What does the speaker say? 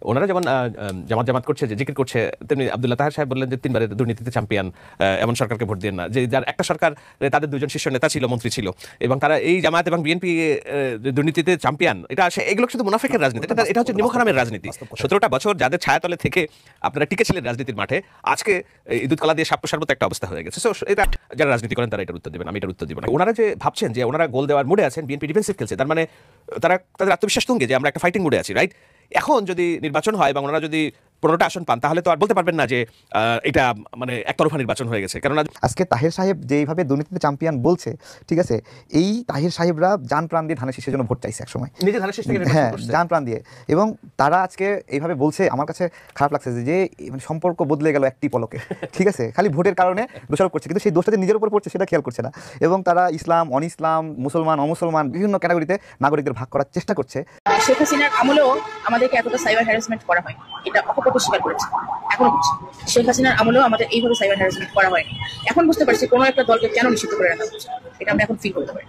ওনারা যেমন জামাত করছে, যে জিকির করছে, তেমনি আব্দুল্লাহ তাহের সাহেব বললেন যে 3বারের দুর্নীতিতে চ্যাম্পিয়ন, এমন সরকারকে ভোট দেন না। যে যার একটা সরকার তাদের 2জন শীর্ষ নেতা ছিল, মন্ত্রী ছিল, এবং তারা এই জামায়াত এবং বিএনপি দুর্নীতিতে চ্যাম্পিয়ন, এটা এগুলো শুধু মুনাফিকের রাজনীতি, এটা হচ্ছে নিমক হারামের রাজনীতি। 17টা বছর যাদের ছায়াতলে থেকে আপনারা টিকেছিলেন রাজনীতির মাঠে, আজকে ইঁদুর কলা দিয়ে সাপ প্রসার মতো একটা অবস্থা হয়ে গেছে। সো এটা যারা রাজনীতি করেন তারা এটার উত্তর দেবেন, আমি এটার উত্তর দিব না। ওনারা যে ভাবছেন যে ওনারা গোল দেওয়ার মুডে আছেন, বিএনপি ডিফেন্সিভ খেলছে, তার মানে তারা তাদের আত্মবিশ্বাস তুঙ্গে যে আমরা একটা ফাইটিং মুডে আছি, রাইট? এখন যদি নির্বাচন হয় এবং ওনারা যদি 15টা আসন পান, তাহলে তো আর বলতে পারবেন না যে এটা মানে একতরফা নির্বাচন হয়ে গেছে। কারণ আজকে তাহের সাহেব যেইভাবে দুর্নীতিতে চ্যাম্পিয়ন বলছে, ঠিক আছে, এই তাহের সাহেবরা জান প্রাণ দিয়ে ধানের শীষের জন্য ভোট চাইছে একসময়, নিজে ধানের শীষ থেকে হ্যাঁ, জান প্রাণ দিয়ে, এবং তারা আজকে এইভাবে বলছে। আমার কাছে খারাপ লাগছে যে মানে সম্পর্ক বদলে গেল একটি পলকে, ঠিক আছে, খালি ভোটের কারণে দোষারোপ করছে, কিন্তু সেই দোষটা যে নিজের উপর পড়ছে সেটা খেয়াল করছে না। এবং তারা ইসলাম, অন ইসলাম, মুসলমান, অমুসলমান বিভিন্ন ক্যাটাগরিতে নাগরিকদের ভাগ করার চেষ্টা করছে। শেখ হাসিনার আমলেও আমাদেরকে এতটা সাইবার হ্যারাসমেন্ট করা হয়, এটা অকপট স্বীকার করেছে, এখনো করছে। শেখ হাসিনার আমলেও আমাদের এইভাবে সাইবার হ্যারাসমেন্ট করা হয়নি। এখন বুঝতে পারছি কোনো একটা দলকে কেন নিষিদ্ধ করে রাখা হচ্ছে, এটা আমরা এখন ফিল করতে পারি।